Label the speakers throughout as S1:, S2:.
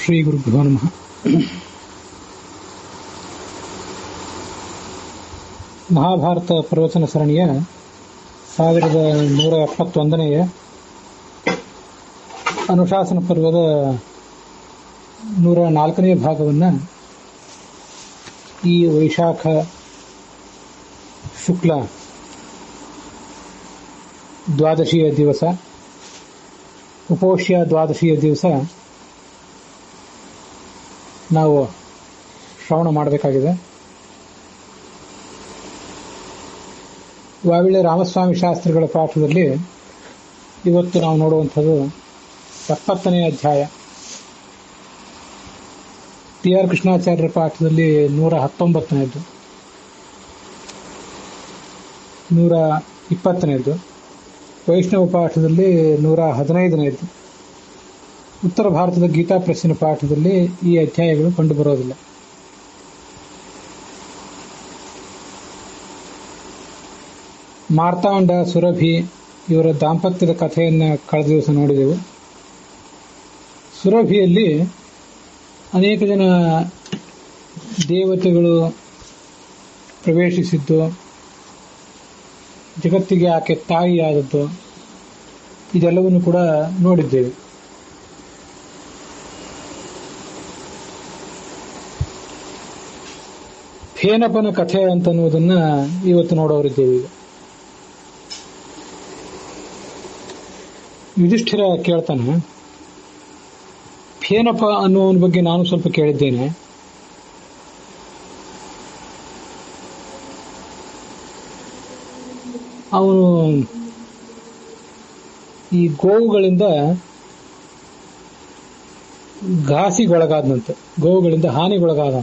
S1: ಶ್ರೀ ಗುರುಭ್ಯೋ ನಮಃ. ಮಹಾಭಾರತ ಪ್ರವಚನ ಸರಣಿಯ 1171ನೆಯ ಅನುಶಾಸನ ಪರ್ವದ 104ನೇ ಭಾಗವನ್ನು ಈ ವೈಶಾಖ ಶುಕ್ಲ ದ್ವಾದಶಿಯ ದಿವಸ, ಉಪೋಷ್ಯ ದ್ವಾದಶಿಯ ದಿವಸ ನಾವು ಶ್ರವಣ ಮಾಡಬೇಕಾಗಿದೆ. ವಾವಿಳೆ ರಾಮಸ್ವಾಮಿ ಶಾಸ್ತ್ರಿಗಳ ಪಾಠದಲ್ಲಿ ಇವತ್ತು ನಾವು ನೋಡುವಂಥದ್ದು 70ನೇ ಅಧ್ಯಾಯ. ಟಿ ಆರ್ ಕೃಷ್ಣಾಚಾರ್ಯರ ಪಾಠದಲ್ಲಿ 119ನೇದು, 120ನೇದು, ವೈಷ್ಣವ ಪಾಠದಲ್ಲಿ 115ನೇದು. ಉತ್ತರ ಭಾರತದ ಗೀತಾ ಪ್ರೆಸ್ಸಿನ ಪಾಠದಲ್ಲಿ ಈ ಅಧ್ಯಾಯಗಳು ಕಂಡುಬರೋದಿಲ್ಲ. ಮಾರ್ತಾಂಡ, ಸುರಭಿ ಇವರ ದಾಂಪತ್ಯದ ಕಥೆಯನ್ನು ಕಳೆದ ದಿವಸ ನೋಡಿದೆವು. ಸುರಭಿಯಲ್ಲಿ ಅನೇಕ ಜನ ದೇವತೆಗಳು ಪ್ರವೇಶಿಸಿದ್ದು, ಜಗತ್ತಿಗೆ ಆಕೆ ತಾಯಿಯಾದದ್ದು, ಇದೆಲ್ಲವನ್ನು ಕೂಡ ನೋಡಿದ್ದೇವೆ. ಫೇನಪನ ಕಥೆ ಅಂತನ್ನುವುದನ್ನ ಇವತ್ತು ನೋಡೋರಿದ್ದೇವೆ. ಈಗ ಯುಧಿಷ್ಠಿರ ಕೇಳ್ತಾನೆ, ಫೇನಪ ಅನ್ನುವನ ಬಗ್ಗೆ ನಾನು ಸ್ವಲ್ಪ ಕೇಳಿದ್ದೇನೆ. ಅವನು ಈ ಗೋವುಗಳಿಂದ ಘಾಸಿಗೊಳಗಾದನಂತೆ, ಗೋವುಗಳಿಂದ ಹಾನಿಗೊಳಗಾದ.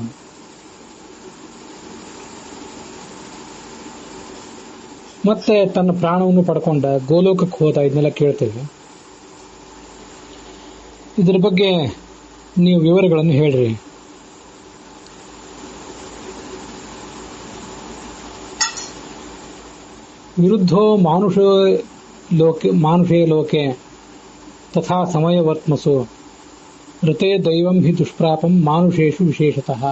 S1: ಮತ್ತೆ ತನ್ನ ಪ್ರಾಣವನ್ನು ಪಡ್ಕೊಂಡ, ಗೋಲೋಕಕ್ಕೆ ಹೋದ. ಇದನ್ನೆಲ್ಲ ಕೇಳ್ತೇವೆ. ಇದರ ಬಗ್ಗೆ ನೀವು ವಿವರಗಳನ್ನು ಹೇಳ್ರಿ. ವಿರುದ್ಧೋ ಮಾನುಷೇ ಲೋಕೆ ತಥಾ ಸಮಯವರ್ತ್ಮಸು ಋತೆ ದೈವಂ ಹಿ ದುಷ್ಪ್ರಾಪಂ ಮಾನುಷೇಷು ವಿಶೇಷತಃ.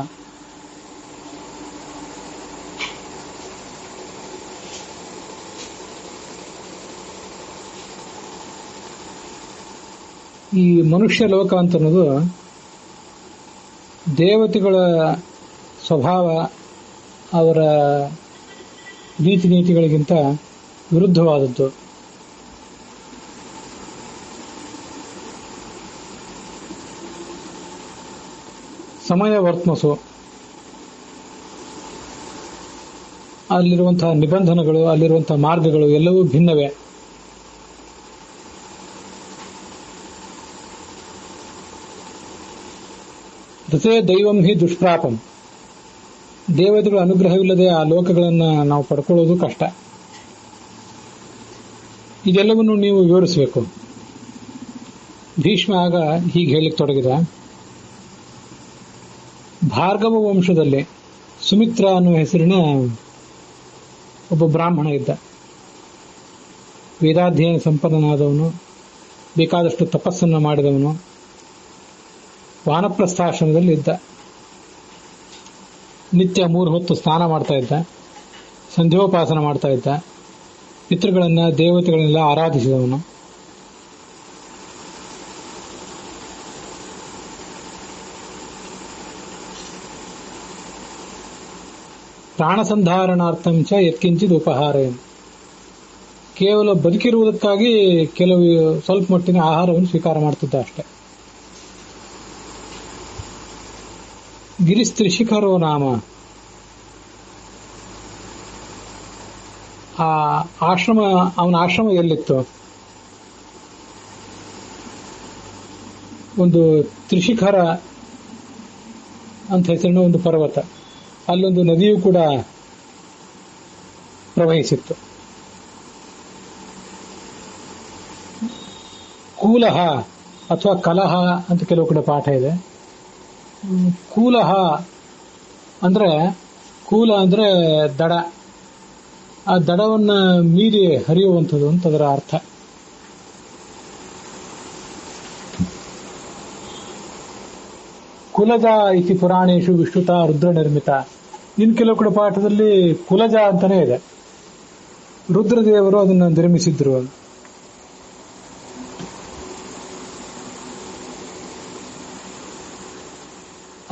S1: ಈ ಮನುಷ್ಯ ಲೋಕ ಅಂತ ಅನ್ನೋದು ದೇವತೆಗಳ ಸ್ವಭಾವ, ಅವರ ರೀತಿ ನೀತಿಗಳಿಗಿಂತ ವಿರುದ್ಧವಾದದ್ದು. ಸಮಯ ವರ್ತಮಸು, ಅಲ್ಲಿರುವಂತಹ ನಿಬಂಧನೆಗಳು, ಅಲ್ಲಿರುವಂತಹ ಮಾರ್ಗಗಳು ಎಲ್ಲವೂ ಭಿನ್ನವೇ. ಋತೆ ದೈವಂ ಹಿ ದುಷ್ಪ್ರಾಪಂ, ದೇವತೆಗಳ ಅನುಗ್ರಹವಿಲ್ಲದೆ ಆ ಲೋಕಗಳನ್ನು ನಾವು ಪಡ್ಕೊಳ್ಳೋದು ಕಷ್ಟ. ಇದೆಲ್ಲವನ್ನು ನೀವು ವಿವರಿಸಬೇಕು. ಭೀಷ್ಮ ಆಗ ಹೀಗೆ ಹೇಳಿಕ್ಕೆ ತೊಡಗಿದ. ಭಾರ್ಗವ ವಂಶದಲ್ಲಿ ಸುಮಿತ್ರ ಅನ್ನುವ ಹೆಸರಿನ ಒಬ್ಬ ಬ್ರಾಹ್ಮಣ ಇದ್ದ. ವೇದಾಧ್ಯಯನ ಸಂಪನ್ನನಾದವನು, ಬೇಕಾದಷ್ಟು ತಪಸ್ಸನ್ನು ಮಾಡಿದವನು, ವಾನಪ್ರಸ್ಥಾಶ್ರಮದಲ್ಲಿ ಇದ್ದ. ನಿತ್ಯ 3 ಹೊತ್ತು ಸ್ನಾನ ಮಾಡ್ತಾ ಇದ್ದ, ಸಂಧ್ಯೋಪಾಸನ ಮಾಡ್ತಾ ಇದ್ದ, ಪಿತೃಗಳನ್ನ ದೇವತೆಗಳನ್ನೆಲ್ಲ ಆರಾಧಿಸಿದವನು. ಪ್ರಾಣಸಂಧಾರಣಾರ್ಥಂಚ ಯತ್ಕಿಂಚಿತ್ ಉಪಹಾರಂ, ಕೇವಲ ಬದುಕಿರುವುದಕ್ಕಾಗಿ ಕೆಲವು ಸ್ವಲ್ಪ ಮಟ್ಟಿನ ಆಹಾರವನ್ನು ಸ್ವೀಕಾರ ಮಾಡ್ತಿದ್ದ ಅಷ್ಟೆ. ಗಿರಿಸ್ತ್ರಿಶಿಖರೋ ನಾಮ, ಅವನ ಆಶ್ರಮ ಎಲ್ಲಿತ್ತು? ಒಂದು ತ್ರಿಶಿಖರ ಅಂತ ಹೆಸರಿನ ಒಂದು ಪರ್ವತ, ಅಲ್ಲೊಂದು ನದಿಯೂ ಕೂಡ ಪ್ರವಹಿಸಿತ್ತು. ಕೂಲಹ ಅಥವಾ ಕಲಹ ಅಂತ ಕೆಲವು ಕಡೆ ಪಾಠ ಇದೆ. ಕೂಲಹ ಅಂದ್ರೆ, ಕೂಲ ಅಂದ್ರೆ ದಡ, ಆ ದಡವನ್ನ ಮೀರಿ ಹರಿಯುವಂಥದ್ದು ಅಂತ ಅದರ ಅರ್ಥ. ಕುಲಜ ಇತಿ ಪುರಾಣೇಶು ವಿಶ್ರುತ ರುದ್ರ ನಿರ್ಮಿತ. ಇನ್ ಕೆಲವು ಕಡೆ ಪಾಠದಲ್ಲಿ ಕುಲಜ ಅಂತಾನೆ ಇದೆ, ರುದ್ರದೇವರು ಅದನ್ನು ನಿರ್ಮಿಸಿದ್ರು.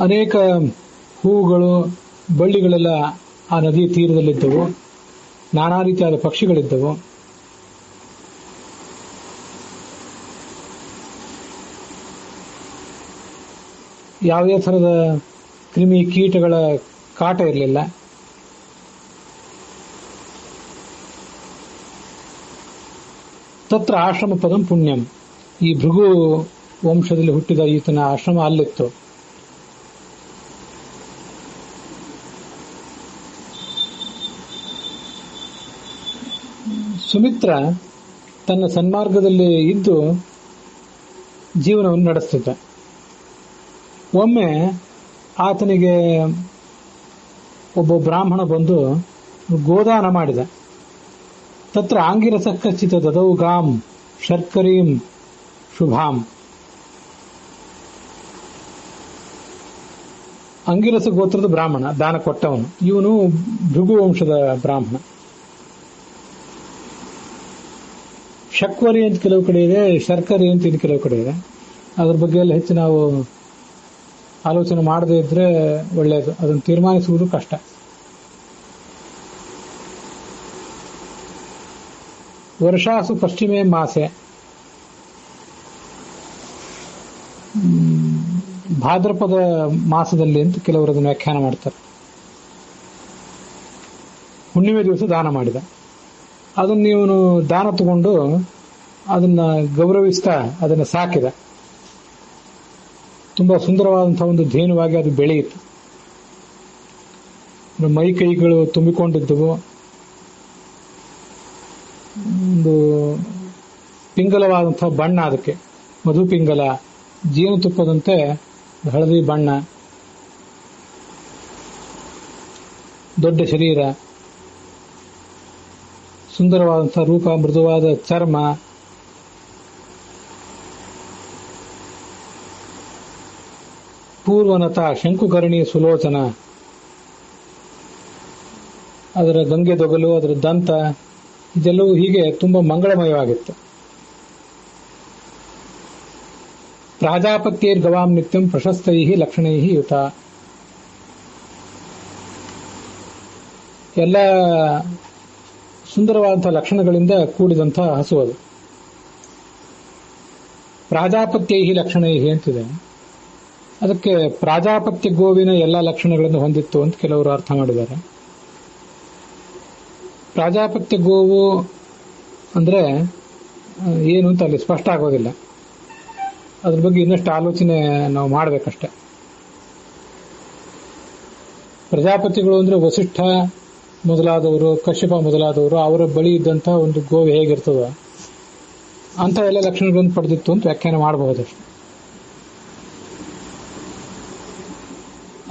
S1: ಅನೇಕ ಹೂವುಗಳು ಬಳ್ಳಿಗಳೆಲ್ಲ ಆ ನದಿ ತೀರದಲ್ಲಿದ್ದವು. ನಾನಾ ರೀತಿಯಾದ ಪಕ್ಷಿಗಳಿದ್ದವು. ಯಾವುದೇ ಥರದ ಕ್ರಿಮಿ ಕೀಟಗಳ ಕಾಟ ಇರಲಿಲ್ಲ. ತತ್ರ ಆಶ್ರಮ ಪದಂ ಪುಣ್ಯಂ. ಈ ಭೃಗು ವಂಶದಲ್ಲಿ ಹುಟ್ಟಿದ ಈತನ ಆಶ್ರಮ ಅಲ್ಲಿತ್ತು. ಸುಮಿತ್ರ ತನ್ನ ಸನ್ಮಾರ್ಗದಲ್ಲಿ ಇದ್ದು ಜೀವನವನ್ನು ನಡೆಸುತ್ತಿದ್ದ. ಒಮ್ಮೆ ಆತನಿಗೆ ಒಬ್ಬ ಬ್ರಾಹ್ಮಣ ಬಂದು ಗೋದಾನ ಮಾಡಿದ. ತತ್ರ ಆಂಗಿರಸ ಕಚ್ಚಿತ ದದೌ ಗಾಂ ಶರ್ಕರೀಂ ಶುಭಾಂ. ಅಂಗಿರಸ ಗೋತ್ರದ ಬ್ರಾಹ್ಮಣ ದಾನ ಕೊಟ್ಟವನು. ಇವನು ಭೃಗು ವಂಶದ ಬ್ರಾಹ್ಮಣ. ಶಕ್ವರಿ ಅಂತ ಕೆಲವು ಕಡೆ ಇದೆ, ಶರ್ಕರಿ ಅಂತ ಇನ್ನು ಕೆಲವು ಕಡೆ ಇದೆ. ಅದ್ರ ಬಗ್ಗೆ ಎಲ್ಲ ಹೆಚ್ಚು ನಾವು ಆಲೋಚನೆ ಮಾಡದೇ ಇದ್ರೆ ಒಳ್ಳೆಯದು. ಅದನ್ನು ತೀರ್ಮಾನಿಸುವುದು ಕಷ್ಟ. ವರ್ಷಾಸು ಪಶ್ಚಿಮೇ ಮಾಸೆ, ಭಾದ್ರಪದ ಮಾಸದಲ್ಲಿ ಅಂತ ಕೆಲವರು ಅದನ್ನು ವ್ಯಾಖ್ಯಾನ ಮಾಡ್ತಾರೆ. ಹುಣ್ಣಿಮೆ ದಿವಸ ದಾನ ಮಾಡಿದ. ಅದನ್ನು ಇವನು ದಾನ ತಗೊಂಡು ಅದನ್ನ ಗೌರವಿಸ್ತಾ ಅದನ್ನು ಸಾಕಿದ. ತುಂಬಾ ಸುಂದರವಾದಂತಹ ಒಂದು ಧೇನುವಾಗಿ ಅದು ಬೆಳೆಯಿತು. ಮೈ ಕೈಗಳು ತುಂಬಿಕೊಂಡಿದ್ದವು. ಒಂದು ಪಿಂಗಲವಾದಂತಹ ಬಣ್ಣ, ಅದಕ್ಕೆ ಮಧು ಪಿಂಗಲ, ಜೇನುತುಪ್ಪದಂತೆ ಹಳದಿ ಬಣ್ಣ, ದೊಡ್ಡ ಶರೀರ, ಸುಂದರವಾದಂತಹ ರೂಪ, ಮೃದುವಾದ ಚರ್ಮ, ಪೂರ್ವನತ ಶಂಕುಕರ್ಣಿ ಸುಲೋಚನ, ಅದರ ಗಂಗೆ ದೊಗಲು, ಅದರ ದಂತ, ಇದೆಲ್ಲವೂ ಹೀಗೆ ತುಂಬಾ ಮಂಗಳಮಯವಾಗಿತ್ತು. ಪ್ರಾಜಾಪತ್ಯೈರ್ ಗವಾಂ ನಿತ್ಯಂ ಪ್ರಶಸ್ತೈ ಲಕ್ಷಣೈ ಯುತ. ಎಲ್ಲ ಸುಂದರವಾದಂತಹ ಲಕ್ಷಣಗಳಿಂದ ಕೂಡಿದಂತಹ ಹಸು ಅದು. ಪ್ರಾಜಾಪತ್ಯೈ ಲಕ್ಷಣೈ ಅಂತಿದೆ. ಅದಕ್ಕೆ ಪ್ರಾಜಾಪತ್ಯ ಗೋವಿನ ಎಲ್ಲ ಲಕ್ಷಣಗಳನ್ನು ಹೊಂದಿತ್ತು ಅಂತ ಕೆಲವರು ಅರ್ಥ ಮಾಡಿದ್ದಾರೆ. ಪ್ರಾಜಾಪತ್ಯ ಗೋವು ಅಂದ್ರೆ ಏನು ಅಂತ ಅಲ್ಲಿ ಸ್ಪಷ್ಟ ಆಗೋದಿಲ್ಲ. ಅದ್ರ ಬಗ್ಗೆ ಇನ್ನಷ್ಟು ಆಲೋಚನೆ ನಾವು ಮಾಡಬೇಕಷ್ಟೆ. ಪ್ರಜಾಪತಿಗಳು ಅಂದ್ರೆ ವಸಿಷ್ಠ ಮೊದಲಾದವರು, ಕಶ್ಯಪ ಮೊದಲಾದವರು, ಅವರ ಬಳಿ ಇದ್ದಂತಹ ಒಂದು ಗೋವು ಹೇಗಿರ್ತದೋ ಅಂತ ಎಲ್ಲ ಲಕ್ಷಣಗಳನ್ನು ಪಡೆದಿತ್ತು ಅಂತ ವ್ಯಾಖ್ಯಾನ ಮಾಡಬಹುದಷ್ಟು.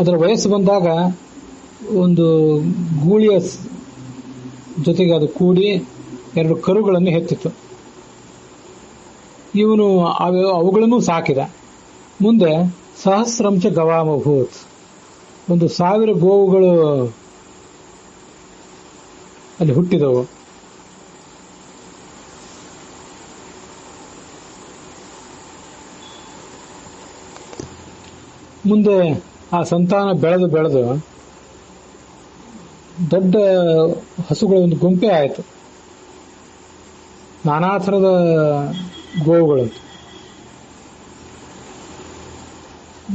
S1: ಅದರ ವಯಸ್ಸು ಬಂದಾಗ ಒಂದು ಗೂಳಿಯ ಜೊತೆಗೆ ಅದು ಕೂಡಿ 2 ಕರುಗಳನ್ನು ಹೆತ್ತಿತ್ತು. ಇವನು ಅವುಗಳನ್ನು ಸಾಕಿದ. ಮುಂದೆ ಸಹಸ್ರಂಚ ಗವಾಮಭೂತ್, 1,000 ಗೋವುಗಳು ಅಲ್ಲಿ ಹುಟ್ಟಿದವು. ಮುಂದೆ ಆ ಸಂತಾನ ಬೆಳೆದು ದೊಡ್ಡ ಹಸುಗಳ ಒಂದು ಗುಂಪೆ ಆಯಿತು. ನಾನಾ ಥರದ ಗೋವುಗಳಂತ.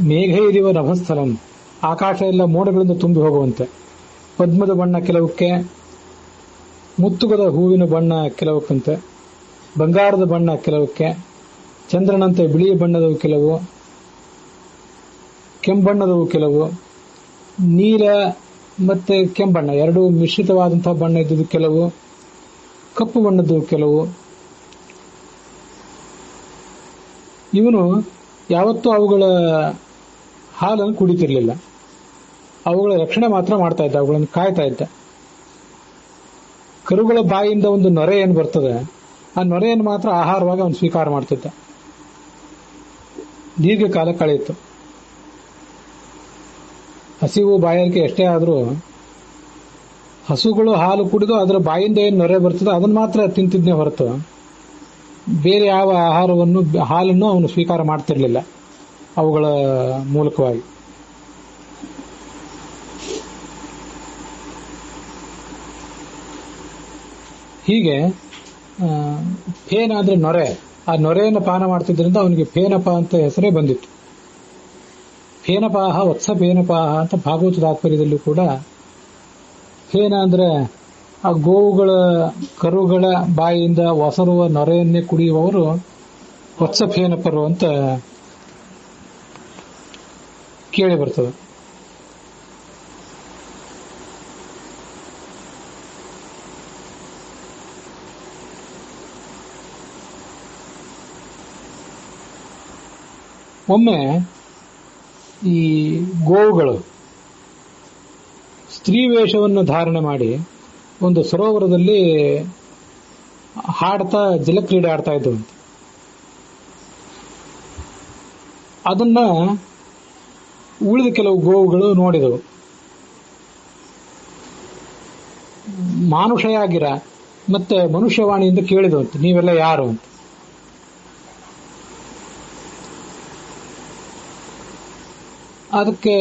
S1: ಮೇಘೈರಿವ ನಭಸ್ಥಲಂ, ಆಕಾಶ ಎಲ್ಲ ಮೋಡಗಳಿಂದ ತುಂಬಿ ಹೋಗುವಂತೆ. ಪದ್ಮದ ಬಣ್ಣ ಕೆಲವಕ್ಕೆ, ಮುತ್ತುಗದ ಹೂವಿನ ಬಣ್ಣ ಕೆಲವಕ್ಕಂತೆ, ಬಂಗಾರದ ಬಣ್ಣ ಕೆಲವಕ್ಕೆ, ಚಂದ್ರನಂತೆ ಬಿಳಿಯ ಬಣ್ಣದವು ಕೆಲವು, ಕೆಂಬಣ್ಣದವು ಕೆಲವು, ನೀಲ ಮತ್ತೆ ಕೆಂಬಣ್ಣ 2 ಮಿಶ್ರಿತವಾದಂತಹ ಬಣ್ಣ ಇದ್ದುದು ಕೆಲವು, ಕಪ್ಪು ಬಣ್ಣದ್ದು ಕೆಲವು. ಇವನು ಯಾವತ್ತೂ ಅವುಗಳ ಹಾಲನ್ನು ಕುಡಿತಿರ್ಲಿಲ್ಲ. ಅವುಗಳ ರಕ್ಷಣೆ ಮಾತ್ರ ಮಾಡ್ತಾ ಇದ್ದ, ಅವುಗಳನ್ನು ಕಾಯ್ತಾ ಇದ್ದ. ಕರುಗಳ ಬಾಯಿಯಿಂದ ಒಂದು ನೊರೆ ಏನು ಬರ್ತದೆ, ಆ ನೊರೆಯನ್ನು ಮಾತ್ರ ಆಹಾರವಾಗಿ ಅವನು ಸ್ವೀಕಾರ ಮಾಡ್ತಿದ್ದ. ದೀರ್ಘಕಾಲ ಕಳೆಯಿತು. ಹಸಿವು ಬಾಯಾರಿಕೆ ಎಷ್ಟೇ ಆದರೂ ಹಸುಗಳು ಹಾಲು ಕುಡಿದು ಅದರ ಬಾಯಿಂದ ಏನು ನೊರೆ ಬರ್ತದೆ ಅದನ್ನು ಮಾತ್ರ ತಿಂತಿದ್ನೇ ಹೊರತು ಬೇರೆ ಯಾವ ಆಹಾರವನ್ನು ಹಾಲನ್ನು ಅವನು ಸ್ವೀಕಾರ ಮಾಡ್ತಿರ್ಲಿಲ್ಲ ಅವುಗಳ ಮೂಲಕವಾಗಿ. ಹೀಗೆ ಫೇನ ಅಂದ್ರೆ ನೊರೆ, ಆ ನೊರೆಯನ್ನು ಪಾನ ಮಾಡ್ತಿದ್ರಿಂದ ಅವನಿಗೆ ಫೇನಪ ಅಂತ ಹೆಸರೇ ಬಂದಿತ್ತು. ಫೇನಪಾಹ ವತ್ಸ ಫೇನಪಾಹ ಅಂತ ಭಾಗವತ ತಾತ್ಪರ್ಯದಲ್ಲೂ ಕೂಡ ಫೇನ ಅಂದ್ರೆ ಆ ಗೋವುಗಳ ಕರುಗಳ ಬಾಯಿಯಿಂದ ಒಸರುವ ನೊರೆಯನ್ನೇ ಕುಡಿಯುವವರು ವತ್ಸ ಫೇನಪರು ಅಂತ ಕೇಳಿ ಬರ್ತದೆ. ಒಮ್ಮೆ ಈ ಗೋವುಗಳು ಸ್ತ್ರೀ ವೇಷವನ್ನು ಧಾರಣೆ ಮಾಡಿ ಒಂದು ಸರೋವರದಲ್ಲಿ ಹಾಡ್ತಾ ಜಲಕ್ರೀಡೆ ಆಡ್ತಾ ಇದ್ದವು. ಅದನ್ನ ಉಳಿದ ಕೆಲವು ಗೋವುಗಳು ನೋಡಿದವು. ಮಾನುಷಯಾಗಿರ ಮತ್ತೆ ಮನುಷ್ಯವಾಣಿಯಿಂದ ಕೇಳಿದವಂತೆ, ನೀವೆಲ್ಲ ಯಾರು ಅಂತ. ಅದಕ್ಕೆ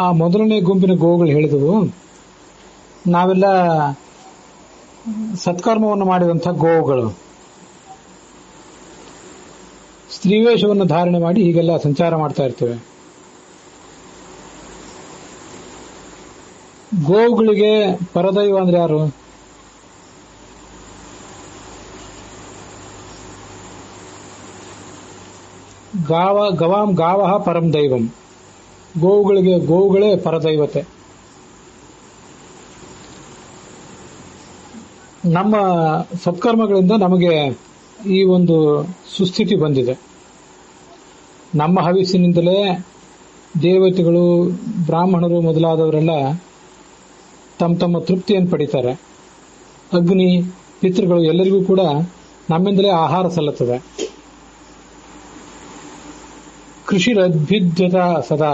S1: ಆ ಮೊದಲನೇ ಗುಂಪಿನ ಗೋವುಗಳು ಹೇಳಿದವು, ನಾವೆಲ್ಲ ಸತ್ಕರ್ಮವನ್ನು ಮಾಡಿದಂಥ ಗೋವುಗಳು, ಸ್ತ್ರೀವೇಷವನ್ನು ಧಾರಣೆ ಮಾಡಿ ಹೀಗೆಲ್ಲ ಸಂಚಾರ ಮಾಡ್ತಾ ಇರ್ತೇವೆ. ಗೋವುಗಳಿಗೆ ಪರದೈವ ಅಂದ್ರೆ ಯಾರು? ಗವಾಂ ಗಾವಹ ಪರಂ ದೈವಂ. ಗೋವುಗಳಿಗೆ ಗೋವುಗಳೇ ಪರದೈವತೆ. ನಮ್ಮ ಸತ್ಕರ್ಮಗಳಿಂದ ನಮಗೆ ಈ ಒಂದು ಸುಸ್ಥಿತಿ ಬಂದಿದೆ. ನಮ್ಮ ಹವಿಸ್ಸಿನಿಂದಲೇ ದೇವತೆಗಳು, ಬ್ರಾಹ್ಮಣರು ಮೊದಲಾದವರೆಲ್ಲ ತಮ್ಮ ತಮ್ಮ ತೃಪ್ತಿಯನ್ನು ಪಡಿತಾರೆ. ಅಗ್ನಿ, ಪಿತೃಗಳು ಎಲ್ಲರಿಗೂ ಕೂಡ ನಮ್ಮಿಂದಲೇ ಆಹಾರ ಸಲ್ಲುತ್ತದೆ. ಕೃಷಿರದ್ಭಿದ್ಯತ ಸದಾ,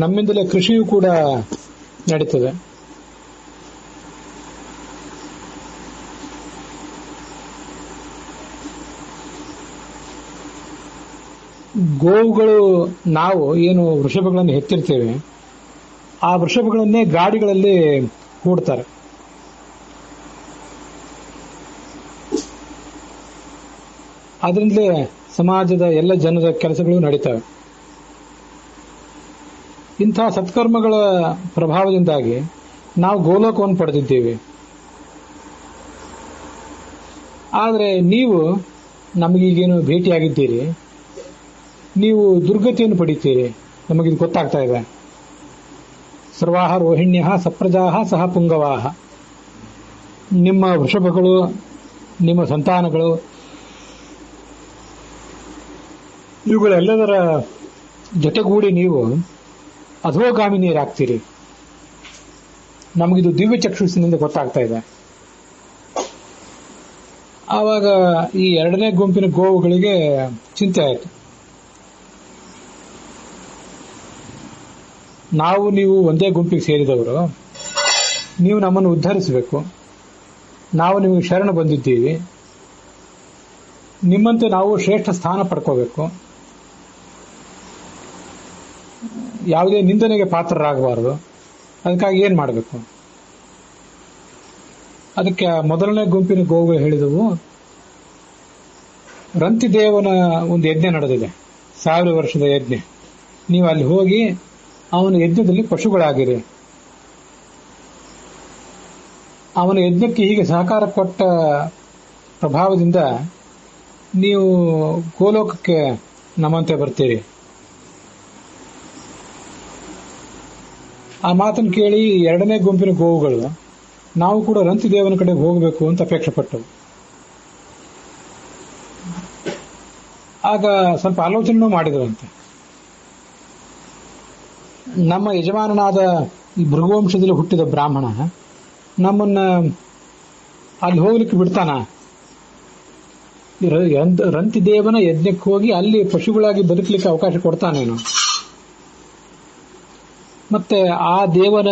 S1: ನಮ್ಮಿಂದಲೇ ಕೃಷಿಯೂ ಕೂಡ ನಡೀತದೆ. ಗೋವುಗಳು, ನಾವು ಏನು ವೃಷಭಗಳನ್ನು ಹೆತ್ತಿರ್ತೇವೆ ಆ ವೃಷಭಗಳನ್ನೇ ಗಾಡಿಗಳಲ್ಲಿ ಹೂಡ್ತಾರೆ. ಅದರಿಂದಲೇ ಸಮಾಜದ ಎಲ್ಲ ಜನರ ಕೆಲಸಗಳು ನಡೀತವೆ. ಇಂತಹ ಸತ್ಕರ್ಮಗಳ ಪ್ರಭಾವದಿಂದಾಗಿ ನಾವು ಗೋಲೋಕವನ್ನು ಪಡೆದಿದ್ದೇವೆ. ಆದರೆ ನೀವು ನಮಗೀಗೇನು ಭೇಟಿಯಾಗಿದ್ದೀರಿ, ನೀವು ದುರ್ಗತಿಯನ್ನು ಪಡಿತೀರಿ, ನಮಗಿದು ಗೊತ್ತಾಗ್ತಾ ಇದೆ. ಸರ್ವಾಹ ರೋಹಿಣ್ಯ ಸಪ್ರಜಾಹ ಸಹ ಪುಂಗವಾಹ. ನಿಮ್ಮ ವೃಷಭಗಳು, ನಿಮ್ಮ ಸಂತಾನಗಳು, ಇವುಗಳೆಲ್ಲದರ ಜೊತೆಗೂಡಿ ನೀವು ಅಧೋಗಾಮಿನಿಯರಾಗ್ತೀರಿ. ನಮಗಿದು ದಿವ್ಯ ಚಕ್ಷುಷಿನಿಂದ ಗೊತ್ತಾಗ್ತಾ ಇದೆ. ಆವಾಗ ಈ ಎರಡನೇ ಗುಂಪಿನ ಗೋವುಗಳಿಗೆ ಚಿಂತೆ ಆಯಿತು. ನಾವು ನೀವು ಒಂದೇ ಗುಂಪಿಗೆ ಸೇರಿದವರು, ನೀವು ನಮ್ಮನ್ನು ಉದ್ಧರಿಸಬೇಕು. ನಾವು ನಿಮಗೆ ಶರಣ ಬಂದಿದ್ದೀವಿ. ನಿಮ್ಮಂತೆ ನಾವು ಶ್ರೇಷ್ಠ ಸ್ಥಾನ ಪಡ್ಕೋಬೇಕು. ಯಾವುದೇ ನಿಂದನೆಗೆ ಪಾತ್ರರಾಗಬಾರದು. ಅದಕ್ಕಾಗಿ ಏನ್ ಮಾಡಬೇಕು? ಅದಕ್ಕೆ ಮೊದಲನೇ ಗುಂಪಿನ ಗೋವುಗಳು ಹೇಳಿದವು, ರಂತಿದೇವನ ಒಂದು ಯಜ್ಞ ನಡೆದಿದೆ, 1000 ವರ್ಷದ ಯಜ್ಞ. ನೀವು ಅಲ್ಲಿ ಹೋಗಿ ಅವನ ಯಜ್ಞದಲ್ಲಿ ಪಶುಗಳಾಗಿರಿ. ಅವನ ಯಜ್ಞಕ್ಕೆ ಹೀಗೆ ಸಹಕಾರ ಕೊಟ್ಟ ಪ್ರಭಾವದಿಂದ ನೀವು ಗೋಲೋಕಕ್ಕೆ ನಮ್ಮಂತೆ ಬರ್ತೀರಿ. ಆ ಮಾತನ್ನು ಕೇಳಿ ಎರಡನೇ ಗುಂಪಿನ ಗೋವುಗಳು ನಾವು ಕೂಡ ರಂತಿದೇವನ ಕಡೆಗೆ ಹೋಗಬೇಕು ಅಂತ ಅಪೇಕ್ಷೆ ಪಟ್ಟವು. ಆಗ ಸ್ವಲ್ಪ ಆಲೋಚನೆ ಮಾಡಿದವಂತೆ. ನಮ್ಮ ಯಜಮಾನನಾದ ಈ ಭೃಗುವಂಶದಲ್ಲಿ ಹುಟ್ಟಿದ ಬ್ರಾಹ್ಮಣ ನಮ್ಮನ್ನ ಅಲ್ಲಿ ಹೋಗ್ಲಿಕ್ಕೆ ಬಿಡ್ತಾನ? ರಂತಿದೇವನ ಯಜ್ಞಕ್ಕೆ ಹೋಗಿ ಅಲ್ಲಿ ಪಶುಗಳಾಗಿ ಬದುಕಲಿಕ್ಕೆ ಅವಕಾಶ ಕೊಡ್ತಾನೇನು? ಮತ್ತೆ ಆ ದೇವನ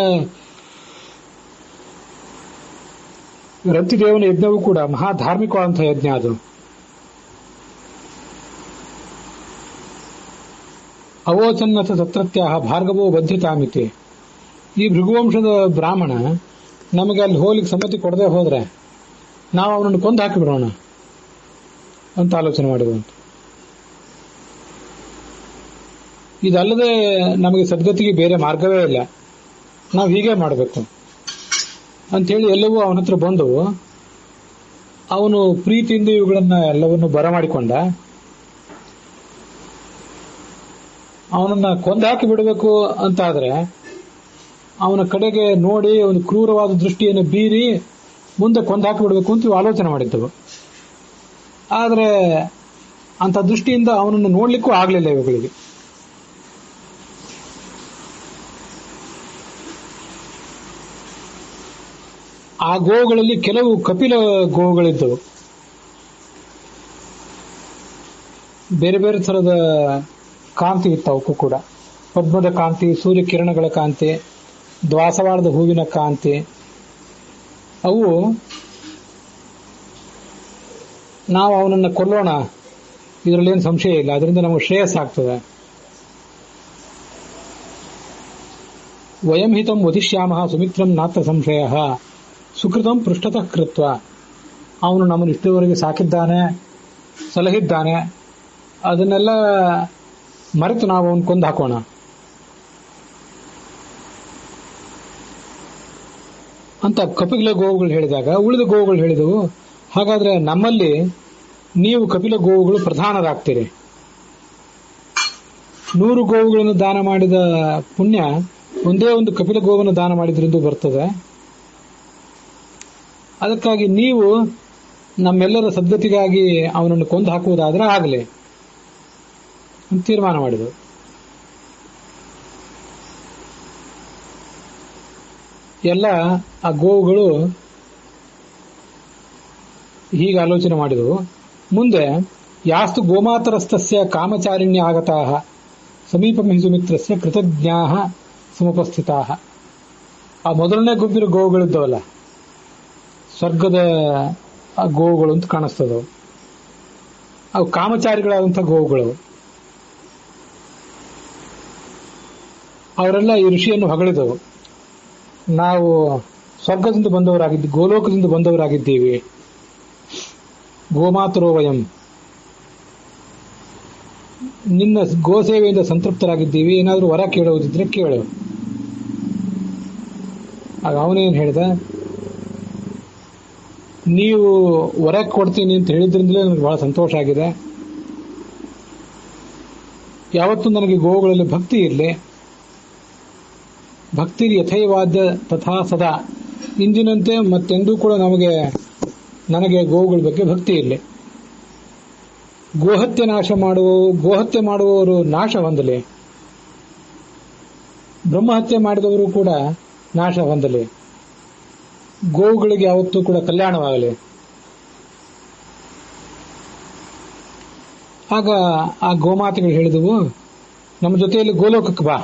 S1: ರಂತಿದೇವನ ಯಜ್ಞವೂ ಕೂಡ ಮಹಾಧಾರ್ಮಿಕವಾದಂತಹ ಯಜ್ಞ ಅದು. ಅವೋಚನ್ನತ ತತ್ರತ್ಯಾಹ ಭಾರ್ಗವೋ ಬದ್ಧತಾಮಿತಿ. ಈ ಭೃಗುವಂಶದ ಬ್ರಾಹ್ಮಣ ನಮಗೆ ಅಲ್ಲಿ ಹೋಗ್ಲಿಕ್ಕೆ ಸಮ್ಮತಿ ಕೊಡದೆ ಹೋದ್ರೆ ನಾವು ಅವನನ್ನು ಕೊಂದು ಹಾಕಿಬಿಡೋಣ ಅಂತ ಆಲೋಚನೆ ಮಾಡಿರುವಂತ. ಇದಲ್ಲದೆ ನಮಗೆ ಸದ್ಗತಿಗೆ ಬೇರೆ ಮಾರ್ಗವೇ ಇಲ್ಲ, ನಾವು ಹೀಗೆ ಮಾಡಬೇಕು ಅಂಥೇಳಿ ಎಲ್ಲವೂ ಅವನ ಹತ್ರ ಬಂದು ಅವನು ಪ್ರೀತಿಯಿಂದ ಇವುಗಳನ್ನ ಎಲ್ಲವನ್ನು ಬರಮಾಡಿಕೊಂಡ. ಅವನನ್ನ ಕೊಂದಾಕಿ ಬಿಡಬೇಕು ಅಂತಾದ್ರೆ ಅವನ ಕಡೆಗೆ ನೋಡಿ ಒಂದು ಕ್ರೂರವಾದ ದೃಷ್ಟಿಯನ್ನು ಬೀರಿ ಮುಂದೆ ಕೊಂದಾಕಿ ಬಿಡಬೇಕು ಅಂತ ಆಲೋಚನೆ ಮಾಡಿದ್ದವು. ಆದರೆ ಅಂತ ದೃಷ್ಟಿಯಿಂದ ಅವನನ್ನು ನೋಡ್ಲಿಕ್ಕೂ ಆಗ್ಲಿಲ್ಲ ಇವುಗಳಿಗೆ. ಆ ಗೋವುಗಳಲ್ಲಿ ಕೆಲವು ಕಪಿಲ ಗೋವುಗಳಿದ್ದವು. ಬೇರೆ ಬೇರೆ ಥರದ ಕಾಂತಿ ಇತ್ತು ಅವಕ್ಕೂ ಕೂಡ. ಪದ್ಮದ ಕಾಂತಿ, ಸೂರ್ಯಕಿರಣಗಳ ಕಾಂತಿ, ದ್ವಾಸವಾಳದ ಹೂವಿನ ಕಾಂತಿ. ಅವು ನಾವು ಅವನನ್ನು ಕೊಲ್ಲೋಣ, ಇದರಲ್ಲೇನು ಸಂಶಯ ಇಲ್ಲ, ಅದರಿಂದ ನಮಗೆ ಶ್ರೇಯಸ್ಸಾಗ್ತದೆ. ವಯಂ ಹಿತಂ ವದಿಷ್ಯಾಮಃ ಸುಮಿತ್ರಂ ನಾತ್ರ ಸಂಶಯ ಸುಕೃತಂ ಪೃಷ್ಠತಃ ಕೃತ್ವ. ಅವನು ನಮ್ಮನ್ನು ಇಷ್ಟವರೆಗೆ ಸಾಕಿದ್ದಾನೆ, ಸಲಹಿದ್ದಾನೆ, ಅದನ್ನೆಲ್ಲ ಮರೆತು ನಾವು ಅವನು ಕೊಂದು ಹಾಕೋಣ. ಅಂತ ಕಪಿಲ ಗೋವುಗಳು ಹೇಳಿದಾಗ ಉಳಿದ ಗೋವುಗಳು ಹೇಳಿದವು, ಹಾಗಾದ್ರೆ ನಮ್ಮಲ್ಲಿ ನೀವು ಕಪಿಲ ಗೋವುಗಳು ಪ್ರಧಾನರಾಗ್ತೀರಿ. 100 ಗೋವುಗಳನ್ನು ದಾನ ಮಾಡಿದ ಪುಣ್ಯ ಒಂದೇ ಒಂದು ಕಪಿಲ ಗೋವನ್ನು ದಾನ ಮಾಡಿದ್ರಿಂದ ಬರ್ತದೆ. ಅದಕ್ಕಾಗಿ ನೀವು ನಮ್ಮೆಲ್ಲರ ಸದ್ಗತಿಗಾಗಿ ಅವನನ್ನು ಕೊಂದು ಹಾಕುವುದಾದ್ರೆ ಆಗಲಿ ಅಂತ ತೀರ್ಮಾನ ಮಾಡಿದರು. ಎಲ್ಲ ಆ ಗೋವುಗಳು ಹೀಗೆ ಆಲೋಚನೆ ಮಾಡಿದವು. ಮುಂದೆ ಯಾಸ್ತು ಗೋಮಾತರಸ್ತಸ್ಯ ಕಾಮಚಾರಿಣ್ಯ ಆಗತಾಹ ಸಮೀಪಂ ಹಿ ಸುಮಿತ್ರಸ್ಯ ಕೃತಜ್ಞಾಹ ಸಮುಪಸ್ಥಿತಾಹ. ಆ ಮೊದಲನೇ ಗುಂಪಿನ ಗೋವುಗಳಿದ್ದವಲ್ಲ, ಸ್ವರ್ಗದ ಆ ಗೋವುಗಳು ಅಂತ ಕಾಣಿಸ್ತದವು. ಅವು ಕಾಮಚಾರಿಗಳಾದಂಥ ಗೋವುಗಳು. ಅವರೆಲ್ಲ ಈ ಋಷಿಯನ್ನು ಹೊಗಳಿದವು. ನಾವು ಸ್ವರ್ಗದಿಂದ ಬಂದವರಾಗಿದ್ದೀವಿ, ಗೋಲೋಕದಿಂದ ಬಂದವರಾಗಿದ್ದೀವಿ. ಗೋಮಾತರೋ ವಯಂ, ನಿನ್ನ ಗೋಸೇವೆಯಿಂದ ಸಂತೃಪ್ತರಾಗಿದ್ದೀವಿ, ಏನಾದರೂ ವರ ಕೇಳುವುದಿದ್ರೆ ಕೇಳು. ಆಗ ಅವನೇನು ಹೇಳಿದ, ನೀವು ವರ ಕೊಡ್ತೀನಿ ಅಂತ ಹೇಳಿದ್ರಿಂದಲೇ ನನಗೆ ಬಹಳ ಸಂತೋಷ ಆಗಿದೆ. ಯಾವತ್ತೂ ನನಗೆ ಗೋವುಗಳಲ್ಲಿ ಭಕ್ತಿ ಇರಲಿ. ಭಕ್ತಿ ಯಥೈವಾದ್ಯ ತಥಾ ಸದಾ. ಇಂದಿನಂತೆ ಮತ್ತೆಂದೂ ಕೂಡ ನನಗೆ ಗೋವುಗಳ ಬಗ್ಗೆ ಭಕ್ತಿ ಇರಲಿ. ಗೋಹತ್ಯೆ ಮಾಡುವವರು ನಾಶ ಹೊಂದಲಿ, ಬ್ರಹ್ಮಹತ್ಯೆ ಮಾಡಿದವರು ಕೂಡ ನಾಶ ಹೊಂದಲಿ, ಗೋವುಗಳಿಗೆ ಯಾವತ್ತೂ ಕೂಡ ಕಲ್ಯಾಣವಾಗಲಿ. ಆಗ ಆ ಗೋಮಾತೆಗಳು ಹೇಳಿದವು, ನಮ್ಮ ಜೊತೆಯಲ್ಲಿ ಗೋಲೋಕಕ್ಕೆ ಬಾ,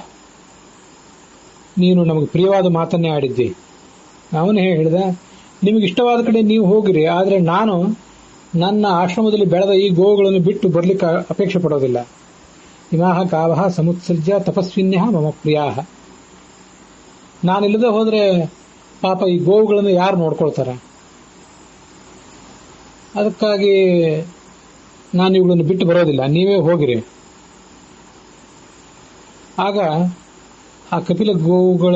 S1: ನೀನು ನಮಗೆ ಪ್ರಿಯವಾದ ಮಾತನ್ನೇ ಆಡಿದ್ದಿ. ಅವನು ಹೇಳಿದ, ನಿಮಗೆ ಇಷ್ಟವಾದ ಕಡೆ ನೀವು ಹೋಗಿರಿ, ಆದರೆ ನಾನು ನನ್ನ ಆಶ್ರಮದಲ್ಲಿ ಬೆಳೆದ ಈ ಗೋವುಗಳನ್ನು ಬಿಟ್ಟು ಬರ್ಲಿಕ್ಕೆ ಅಪೇಕ್ಷೆ ಪಡೋದಿಲ್ಲ. ಇಮಾಹ ಗಾವಹ ಸಮುತ್ಸರ್ಜ ತಪಸ್ವಿನ್ಯ ಮಮ ಪ್ರಿಯಾಹ. ನಾನಿಲ್ಲದೆ ಹೋದ್ರೆ ಪಾಪ ಈ ಗೋವುಗಳನ್ನು ಯಾರು ನೋಡ್ಕೊಳ್ತಾರೆ? ಅದಕ್ಕಾಗಿ ನಾನು ಇವುಗಳನ್ನು ಬಿಟ್ಟು ಬರೋದಿಲ್ಲ, ನೀವೇ ಹೋಗಿರಿ. ಆಗ ಆ ಕಪಿಲ ಗೋವುಗಳ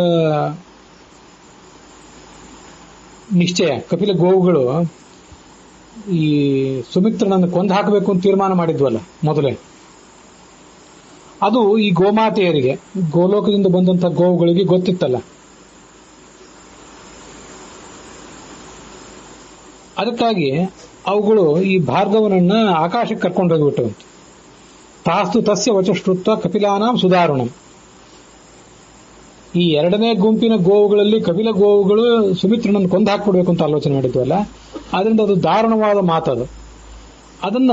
S1: ನಿಶ್ಚಯ, ಕಪಿಲ ಗೋವುಗಳು ಈ ಸುಮಿತ್ರನನ್ನು ಕೊಂದು ಹಾಕಬೇಕು ಅಂತ ತೀರ್ಮಾನ ಮಾಡಿದ್ವಲ್ಲ ಮೊದಲೇ, ಅದು ಈ ಗೋಮಾತೆಯರಿಗೆ, ಗೋಲೋಕದಿಂದ ಬಂದಂತ ಗೋವುಗಳಿಗೆ ಗೊತ್ತಿತ್ತಲ್ಲ. ಅದಕ್ಕಾಗಿ ಅವುಗಳು ಈ ಭಾರ್ಗವನನ್ನ ಆಕಾಶಕ್ಕೆ ಕರ್ಕೊಂಡು ಹೋಗಿಬಿಟ್ಟವಂತೆ. ತಾಸ್ತು ತಸ್ಯ ವಚಶ್ರುತ್ವ ಕಪಿಲಾನಾಂ ಸುದಾರುಣಂ. ಈ ಎರಡನೇ ಗುಂಪಿನ ಗೋವುಗಳಲ್ಲಿ ಕಪಿಲ ಗೋವುಗಳು ಸುಮಿತ್ರನನ್ನು ಕೊಂದು ಹಾಕ್ಬಿಡ್ಬೇಕು ಅಂತ ಆಲೋಚನೆ ಮಾಡಿದ್ವಲ್ಲ, ಆದ್ರಿಂದ ಅದು ದಾರುಣವಾದ ಮಾತದು. ಅದನ್ನ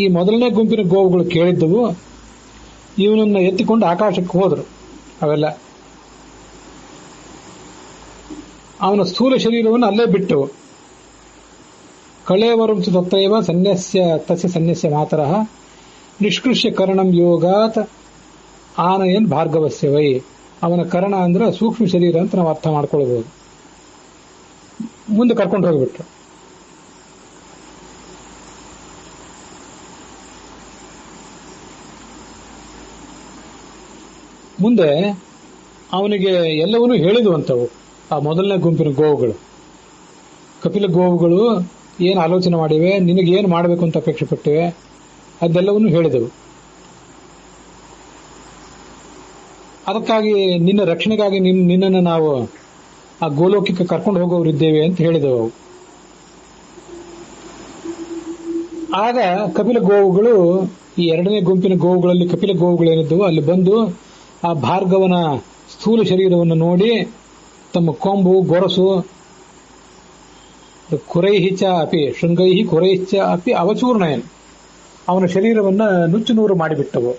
S1: ಈ ಮೊದಲನೇ ಗುಂಪಿನ ಗೋವುಗಳು ಕೇಳಿದ್ದವು. ಇವನನ್ನ ಎತ್ತಿಕೊಂಡು ಆಕಾಶಕ್ಕೆ ಹೋದ್ರು. ಅವೆಲ್ಲ ಅವನ ಸ್ಥೂಲ ಶರೀರವನ್ನು ಅಲ್ಲೇ ಬಿಟ್ಟು ಕಳೇವರಂ ತತ್ರೈವ ಸನ್ಯಸ್ಯ ತಸ್ಯ ಸನ್ಯಸ್ಯ ಮಾತರಃ ನಿಷ್ಕೃಷ್ಯ ಕರ್ಣಂ ಯೋಗಾತ್ ಆನಯನ್ ಭಾರ್ಗವಸ್ಯ ವೈ. ಅವನ ಕರ್ಣ ಅಂದ್ರೆ ಸೂಕ್ಷ್ಮ ಶರೀರ ಅಂತ ನಾವು ಅರ್ಥ ಮಾಡ್ಕೊಳ್ಬಹುದು. ಮುಂದೆ ಕರ್ಕೊಂಡು ಹೋಗಿಬಿಟ್ರು. ಮುಂದೆ ಅವನಿಗೆ ಎಲ್ಲವನ್ನೂ ಹೇಳಿದುವಂತವು ಆ ಮೊದಲನೇ ಗುಂಪಿನ ಗೋವುಗಳು. ಕಪಿಲ ಗೋವುಗಳು ಏನು ಆಲೋಚನೆ ಮಾಡಿವೆ, ನಿನಗೇನು ಮಾಡಬೇಕು ಅಂತ ಅಪೇಕ್ಷೆ ಪಟ್ಟಿವೆ, ಅದೆಲ್ಲವನ್ನೂ ಹೇಳಿದವು. ಅದಕ್ಕಾಗಿ ನಿನ್ನ ರಕ್ಷಣೆಗಾಗಿ ನಿನ್ನನ್ನು ನಾವು ಆ ಗೋಲೋಕಕ್ಕೆ ಕರ್ಕೊಂಡು ಹೋಗೋರಿದ್ದೇವೆ ಅಂತ ಹೇಳಿದವು. ಆಗ ಕಪಿಲ ಗೋವುಗಳು, ಈ ಎರಡನೇ ಗುಂಪಿನ ಗೋವುಗಳಲ್ಲಿ ಕಪಿಲ ಗೋವುಗಳೇನಿದ್ದವು ಅಲ್ಲಿ ಬಂದು ಆ ಭಾರ್ಗವನ ಸ್ಥೂಲ ಶರೀರವನ್ನು ನೋಡಿ ತಮ್ಮ ಕೊಂಬು ಗೊರಸು ಕುರೈಹಿಚ ಅಪಿ ಶೃಂಗೈಹಿ ಕುರೈಶ್ಚ ಅಪಿ ಅವಚೂರ್ಣಯನ್, ಅವನ ಶರೀರವನ್ನ ನುಚ್ಚು ನೂರು ಮಾಡಿಬಿಟ್ಟವು.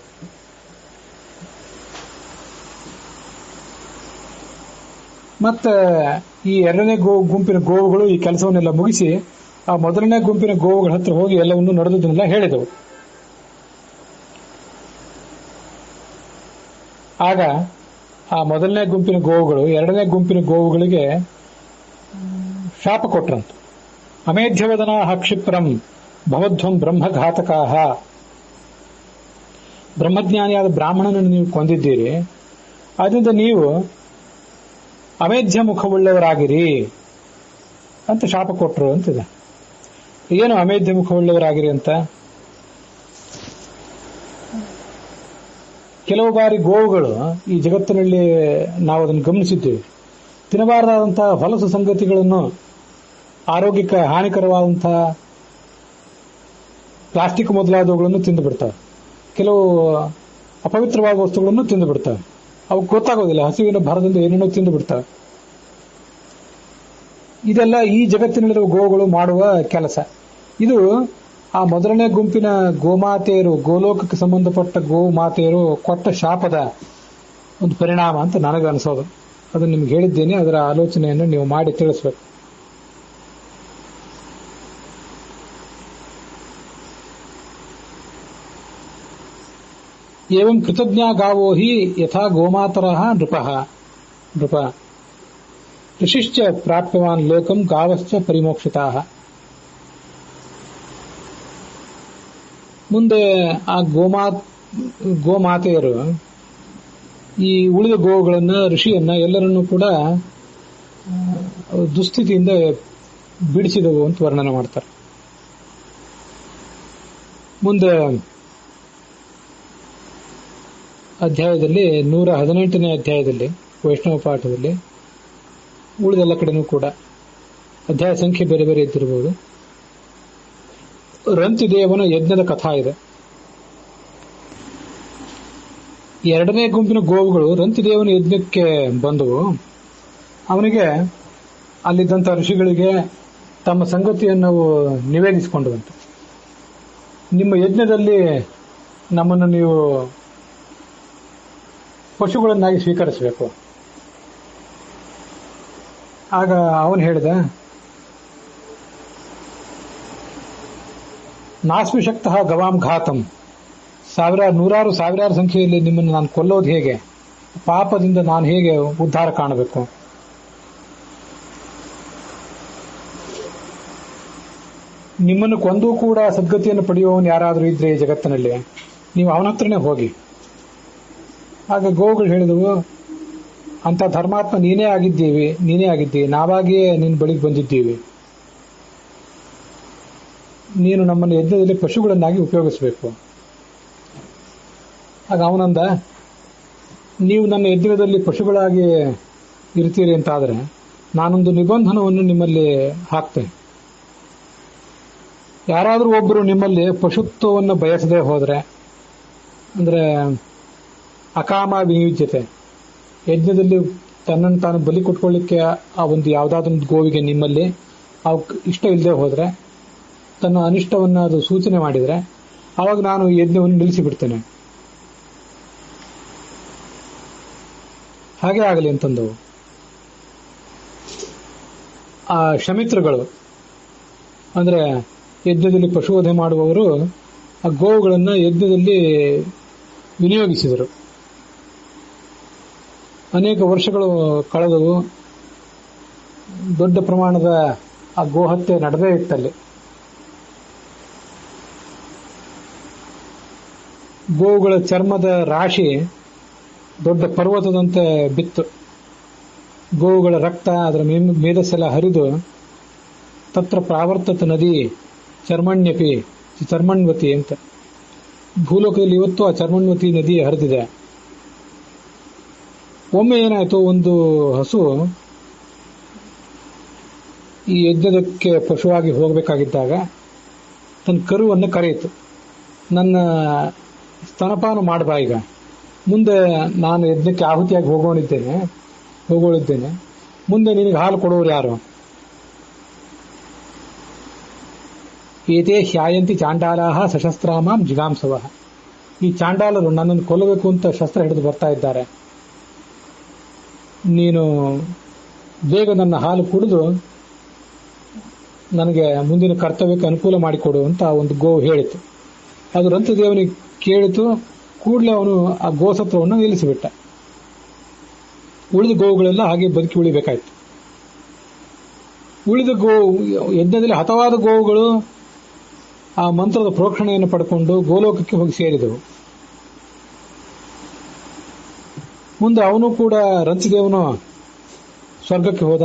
S1: ಮತ್ತೆ ಈ ಎರಡನೇ ಗುಂಪಿನ ಗೋವುಗಳು ಈ ಕೆಲಸವನ್ನೆಲ್ಲ ಮುಗಿಸಿ ಆ ಮೊದಲನೇ ಗುಂಪಿನ ಗೋವುಗಳ ಹತ್ರ ಹೋಗಿ ಎಲ್ಲವನ್ನೂ ನಡೆದುದನ್ನೆಲ್ಲ ಹೇಳಿದವು. ಆಗ ಆ ಮೊದಲನೇ ಗುಂಪಿನ ಗೋವುಗಳು ಎರಡನೇ ಗುಂಪಿನ ಗೋವುಗಳಿಗೆ ಶಾಪ ಕೊಟ್ರಂತ. ಅಮೇಧ್ಯವದನಾ ಕ್ಷಿಪ್ರಂ ಭವಧ್ವಂ ಬ್ರಹ್ಮಘಾತಕಾಹ, ಬ್ರಹ್ಮಜ್ಞಾನಿಯಾದ ಬ್ರಾಹ್ಮಣನನ್ನು ನೀವು ಕೊಂದಿದ್ದೀರಿ, ಆದ್ದರಿಂದ ನೀವು ಅಮೇಧ್ಯ ಮುಖವುಳ್ಳವರಾಗಿರಿ ಅಂತ ಶಾಪ ಕೊಟ್ಟರು ಅಂತಿದೆ. ಏನು ಅಮೇಧ್ಯ ಮುಖವುಳ್ಳವರಾಗಿರಿ ಅಂತ? ಕೆಲವು ಬಾರಿ ಗೋವುಗಳು ಈ ಜಗತ್ತಿನಲ್ಲಿ ನಾವು ಅದನ್ನು ಗಮನಿಸಿದ್ದೇವೆ, ತಿನ್ನಬಾರದಾದಂತಹ ಹೊಲಸು ಸಂಗತಿಗಳನ್ನು, ಆರೋಗ್ಯಕ್ಕೆ ಹಾನಿಕರವಾದಂತಹ ಪ್ಲಾಸ್ಟಿಕ್ ಮೊದಲಾದವುಗಳನ್ನು ತಿಂದು ಬಿಡ್ತವೆ. ಕೆಲವು ಅಪವಿತ್ರವಾದ ವಸ್ತುಗಳನ್ನು ತಿಂದು ಬಿಡ್ತವೆ. ಅವಕ್ಕೆ ಗೊತ್ತಾಗೋದಿಲ್ಲ, ಹಸಿವಿನ ಭರದಿಂದ ಏನೇನೋ ತಿಂದು ಬಿಡ್ತವೆ. ಇದೆಲ್ಲ ಈ ಜಗತ್ತಿನಲ್ಲಿರುವ ಗೋವುಗಳು ಮಾಡುವ ಕೆಲಸ. ಇದು ಆ ಮೊದಲನೇ ಗುಂಪಿನ ಗೋಮಾತೆಯರು, ಗೋಲೋಕಕ್ಕೆ ಸಂಬಂಧಪಟ್ಟ ಗೋಮಾತೆಯರು ಕೊಟ್ಟ ಶಾಪದ ಒಂದು ಪರಿಣಾಮ ಅಂತ ನನಗೆ ಅನಿಸೋದು. ಅದನ್ನು ನಿಮ್ಗೆ ಹೇಳಿದ್ದೇನೆ, ಅದರ ಆಲೋಚನೆಯನ್ನು ನೀವು ಮಾಡಿ ತಿಳಿಸ್ಬೇಕು. ಏವಂ ಕೃತಜ್ಞಾ ಗಾವೋ ಹಿ ಯಥಾ ಗೋಮಾತರಃ ನೃಪ ಋಷಿಶ್ಚ ಪ್ರಾಪ್ಯವಾನ್ ಲೋಕಂ ಗಾವಶ್ಚ ಪರಿಮೋಕ್ಷಿತಾಃ. ಮುಂದೆ ಆ ಗೋಮಾತೆಯರು ಈ ಉಳಿದ ಗೋವುಗಳನ್ನ, ಋಷಿಯನ್ನ ಎಲ್ಲರನ್ನೂ ಕೂಡ ದುಸ್ಥಿತಿಯಿಂದ ಬಿಡಿಸಿದವು ಅಂತ ವರ್ಣನೆ ಮಾಡ್ತಾರೆ. ಮುಂದೆ ಅಧ್ಯಾಯದಲ್ಲಿ 118ನೇ ಅಧ್ಯಾಯದಲ್ಲಿ ವೈಷ್ಣವ ಪಾಠದಲ್ಲಿ ಉಳಿದೆಲ್ಲ ಕಡೆನೂ ಕೂಡ ಅಧ್ಯಾಯ ಸಂಖ್ಯೆ ಬೇರೆ ಬೇರೆ ಇದ್ದಿರಬಹುದು. ರಂತಿದೇವನ ಯಜ್ಞದ ಕಥಾ ಇದೆ. ಎರಡನೇ ಗುಂಪಿನ ಗೋವುಗಳು ರಂತಿದೇವನ ಯಜ್ಞಕ್ಕೆ ಬಂದವು. ಅವನಿಗೆ ಅಲ್ಲಿದ್ದಂಥ ಋಷಿಗಳಿಗೆ ತಮ್ಮ ಸಂಗತಿಯನ್ನು ನಿವೇದಿಸಿಕೊಂಡವಂತೆ. ನಿಮ್ಮ ಯಜ್ಞದಲ್ಲಿ ನಮ್ಮನ್ನು ನೀವು ಪಶುಗಳನ್ನಾಗಿ ಸ್ವೀಕರಿಸಬೇಕು. ಆಗ ಅವನು ಹೇಳಿದ, ನಾಸ್ಮಿ ಶಕ್ತಃ ಗವಾಂ ಘಾತಂ, ನೂರಾರು ಸಾವಿರಾರು ಸಂಖ್ಯೆಯಲ್ಲಿ ನಿಮ್ಮನ್ನು ನಾನು ಕೊಲ್ಲೋದು ಹೇಗೆ? ಪಾಪದಿಂದ ನಾನು ಹೇಗೆ ಉದ್ಧಾರ ಕಾಣಬೇಕು? ನಿಮ್ಮನ್ನು ಕೊಂದೂ ಕೂಡ ಸದ್ಗತಿಯನ್ನು ಪಡೆಯುವವನು ಯಾರಾದರೂ ಇದ್ರೆ ಈ ಜಗತ್ತಿನಲ್ಲಿ, ನೀವು ಅವನ ಹತ್ರನೇ ಹೋಗಿ. ಆಗ ಗೋವುಗಳು ಹೇಳಿದವು, ಅಂತ ಧರ್ಮಾತ್ಮ ನೀನೇ ಆಗಿದ್ದೀವಿ, ನಾವಾಗಿಯೇ ನಿನ್ನ ಬಳಿಗೆ ಬಂದಿದ್ದೀವಿ. ನೀನು ನಮ್ಮನ್ನು ಯಜ್ಞದಲ್ಲಿ ಪಶುಗಳನ್ನಾಗಿ ಉಪಯೋಗಿಸಬೇಕು. ಆಗ ಅವನಂದ, ನೀವು ನನ್ನ ಯಜ್ಞದಲ್ಲಿ ಪಶುಗಳಾಗಿ ಇರ್ತೀರಿ ಅಂತಾದರೆ ನಾನೊಂದು ನಿಬಂಧನವನ್ನು ನಿಮ್ಮಲ್ಲಿ ಹಾಕ್ತೇನೆ. ಯಾರಾದರೂ ಒಬ್ಬರು ನಿಮ್ಮಲ್ಲಿ ಪಶುತ್ವವನ್ನು ಬಯಸದೆ ಹೋದರೆ, ಅಂದರೆ ಅಕಾಮ ವಿನಿಯುಜ್ಯತೆ, ಯಜ್ಞದಲ್ಲಿ ತನ್ನನ್ನು ತಾನು ಬಲಿ ಕೊಟ್ಕೊಳ್ಳಿಕ್ಕೆ ಆ ಒಂದು ಯಾವುದಾದ್ರೊಂದು ಗೋವಿಗೆ ನಿಮ್ಮಲ್ಲಿ ಇಷ್ಟ ಇಲ್ಲದೆ ಹೋದರೆ, ತನ್ನ ಅನಿಷ್ಟವನ್ನು ಅದು ಸೂಚನೆ ಮಾಡಿದರೆ, ಆವಾಗ ನಾನು ಯಜ್ಞವನ್ನು ನಿಲ್ಲಿಸಿಬಿಡ್ತೇನೆ. ಹಾಗೆ ಆಗಲಿ ಅಂತಂದವು. ಆ ಶಮಿತ್ರಗಳು ಅಂದ್ರೆ ಯಜ್ಞದಲ್ಲಿ ಪಶುವಧೆ ಮಾಡುವವರು ಆ ಗೋವುಗಳನ್ನು ಯಜ್ಞದಲ್ಲಿ ವಿನಿಯೋಗಿಸಿದರು. ಅನೇಕ ವರ್ಷಗಳು ಕಳೆದವು. ದೊಡ್ಡ ಪ್ರಮಾಣದ ಆ ಗೋಹತ್ಯೆ ನಡೆದೇ ಇತ್ತಲ್ಲಿ. ಗೋವುಗಳ ಚರ್ಮದ ರಾಶಿ ದೊಡ್ಡ ಪರ್ವತದಂತೆ ಬಿತ್ತು. ಗೋವುಗಳ ರಕ್ತ ಅದರ ಮೇದಸ್ಸೆಲ್ಲ ಹರಿದು ತತ್ರ ಪ್ರಾವರ್ತತ ನದಿ ಚರ್ಮಣ್ಯಪಿ ಚರ್ಮಣ್ವತಿ ಅಂತ ಭೂಲೋಕದಲ್ಲಿ ಇವತ್ತು ಆ ಚರ್ಮಣ್ವತಿ ನದಿ ಹರಿದಿದೆ. ಒಮ್ಮೆ ಏನಾಯಿತು, ಒಂದು ಹಸು ಈ ಯಜ್ಞದಕ್ಕೆ ಪಶುವಾಗಿ ಹೋಗಬೇಕಾಗಿದ್ದಾಗ ತನ್ನ ಕರುವನ್ನು ಕರೆಯಿತು. ನನ್ನ ಸ್ತನಪಾನ ಮಾಡಬಾ, ಈಗ ಮುಂದೆ ನಾನು ಯಜ್ಞಕ್ಕೆ ಆಹುತಿಯಾಗಿ ಹೋಗೋಳಿದ್ದೇನೆ, ಮುಂದೆ ನಿನಗೆ ಹಾಲು ಕೊಡೋರು ಯಾರು? ಏತೇ ಹ್ಯಾಯಂತಿ ಚಾಂಡಾಲಾಹ ಸಶಸ್ತ್ರಾಮಾಂ ಜಿಗಾಂಸವಃ. ಈ ಚಾಂಡಾಲರು ನನ್ನನ್ನು ಕೊಲ್ಲಬೇಕು ಅಂತ ಶಸ್ತ್ರ ಹಿಡಿದು ಬರ್ತಾ ಇದ್ದಾರೆ. ನೀನು ಬೇಗ ನನ್ನ ಹಾಲು ಕುಡಿದು ನನಗೆ ಮುಂದಿನ ಕರ್ತವ್ಯಕ್ಕೆ ಅನುಕೂಲ ಮಾಡಿಕೊಡು ಅಂತ ಒಂದು ಗೋವು ಹೇಳಿತು. ಅದು ರಂತದೇವನಿಗೆ ಕೇಳಿತು. ಕೂಡಲೇ ಅವನು ಆ ಗೋಸತ್ವವನ್ನು ನಿಲ್ಲಿಸಿಬಿಟ್ಟ. ಉಳಿದ ಗೋವುಗಳೆಲ್ಲ ಹಾಗೆ ಬದುಕಿ ಉಳಿಬೇಕಾಯ್ತು. ಉಳಿದ ಯಜ್ಞದಲ್ಲಿ ಹತವಾದ ಗೋವುಗಳು ಆ ಮಂತ್ರದ ಪ್ರೋಕ್ಷಣೆಯನ್ನು ಪಡ್ಕೊಂಡು ಗೋಲೋಕಕ್ಕೆ ಹೋಗಿ ಸೇರಿದವು. ಮುಂದೆ ಅವನು ಕೂಡ ರಂತಿದೇವನು ಸ್ವರ್ಗಕ್ಕೆ ಹೋದ.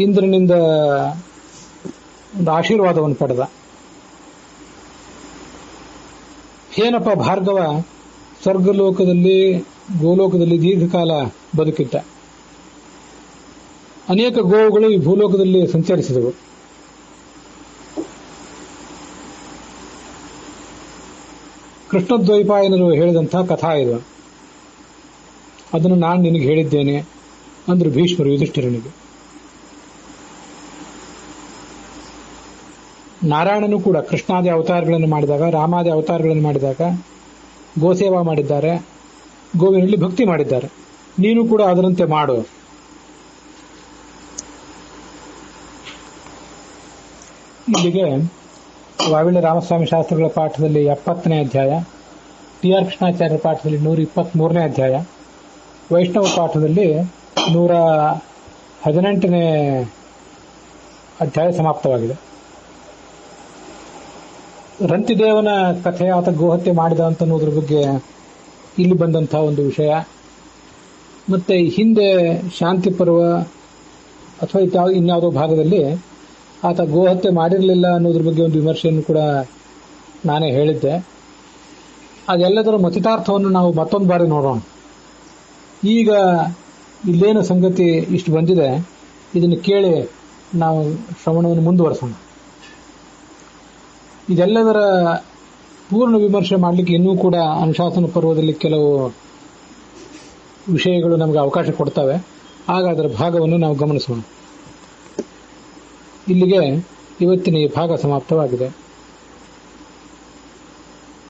S1: ಇಂದ್ರನಿಂದ ಒಂದು ಆಶೀರ್ವಾದವನ್ನು ಪಡೆದ. ಏನಪ್ಪ ಭಾರ್ಗವ ಸ್ವರ್ಗಲೋಕದಲ್ಲಿ ಗೋಲೋಕದಲ್ಲಿ ದೀರ್ಘಕಾಲ ಬದುಕಿದ್ದ. ಅನೇಕ ಗೋವುಗಳು ಈ ಭೂಲೋಕದಲ್ಲಿ ಸಂಚರಿಸಿದವು. ಕೃಷ್ಣದ್ವೈಪಾಯನರು ಹೇಳಿದಂತಹ ಕಥಾ ಇದು. ಅದನ್ನು ನಾನು ನಿನಗೆ ಹೇಳಿದ್ದೇನೆ ಅಂದ್ರು ಭೀಷ್ಮರು ಯುಧಿಷ್ಠಿರನಿಗೆ. ನಾರಾಯಣನು ಕೂಡ ಕೃಷ್ಣಾದಿ ಅವತಾರಗಳನ್ನು ಮಾಡಿದಾಗ, ರಾಮಾದಿ ಅವತಾರಗಳನ್ನು ಮಾಡಿದಾಗ ಗೋಸೇವಾ ಮಾಡಿದ್ದಾರೆ, ಗೋವಿನಲ್ಲಿ ಭಕ್ತಿ ಮಾಡಿದ್ದಾರೆ. ನೀನು ಕೂಡ ಅದರಂತೆ ಮಾಡು. ಇಲ್ಲಿಗೆ ವಾವಿಳ್ಯ ರಾಮಸ್ವಾಮಿ ಶಾಸ್ತ್ರಿಗಳ ಪಾಠದಲ್ಲಿ 70ನೇ ಅಧ್ಯಾಯ, ಟಿ ಆರ್ ಕೃಷ್ಣಾಚಾರ್ಯರ ಪಾಠದಲ್ಲಿ 123ನೇ ಅಧ್ಯಾಯ, ವೈಷ್ಣವ ಪಾಠದಲ್ಲಿ 118ನೇ ಅಧ್ಯಾಯ ಸಮಾಪ್ತವಾಗಿದೆ. ರಂತಿದೇವನ ಕಥೆ, ಆತ ಗೋಹತ್ಯೆ ಮಾಡಿದ ಅಂತನ್ನೋದ್ರ ಬಗ್ಗೆ ಇಲ್ಲಿ ಬಂದಂತಹ ಒಂದು ವಿಷಯ. ಮತ್ತೆ ಹಿಂದೆ ಶಾಂತಿ ಪರ್ವ ಅಥವಾ ಇನ್ಯಾವುದೋ ಭಾಗದಲ್ಲಿ ಆತ ಗೋಹತ್ಯೆ ಮಾಡಿರಲಿಲ್ಲ ಅನ್ನೋದ್ರ ಬಗ್ಗೆ ಒಂದು ವಿಮರ್ಶೆಯನ್ನು ಕೂಡ ನಾನೇ ಹೇಳಿದ್ದೆ. ಅದೆಲ್ಲದರ ಮತಿತಾರ್ಥವನ್ನು ನಾವು ಮತ್ತೊಂದು ಬಾರಿ ನೋಡೋಣ. ಈಗ ಇಲ್ಲೇನು ಸಂಗತಿ ಇಷ್ಟು ಬಂದಿದೆ, ಇದನ್ನು ಕೇಳಿ ನಾವು ಶ್ರವಣವನ್ನು ಮುಂದುವರೆಸೋಣ. ಇದೆಲ್ಲದರ ಪೂರ್ಣ ವಿಮರ್ಶೆ ಮಾಡಲಿಕ್ಕೆ ಇನ್ನೂ ಕೂಡ ಅನುಶಾಸನ ಪರ್ವದಲ್ಲಿ ಕೆಲವು ವಿಷಯಗಳು ನಮಗೆ ಅವಕಾಶ ಕೊಡ್ತವೆ. ಆಗ ಅದರ ಭಾಗವನ್ನು ನಾವು ಗಮನಿಸೋಣ. ಇಲ್ಲಿಗೆ ಇವತ್ತಿನ ಈ ಭಾಗ ಸಮಾಪ್ತವಾಗಿದೆ.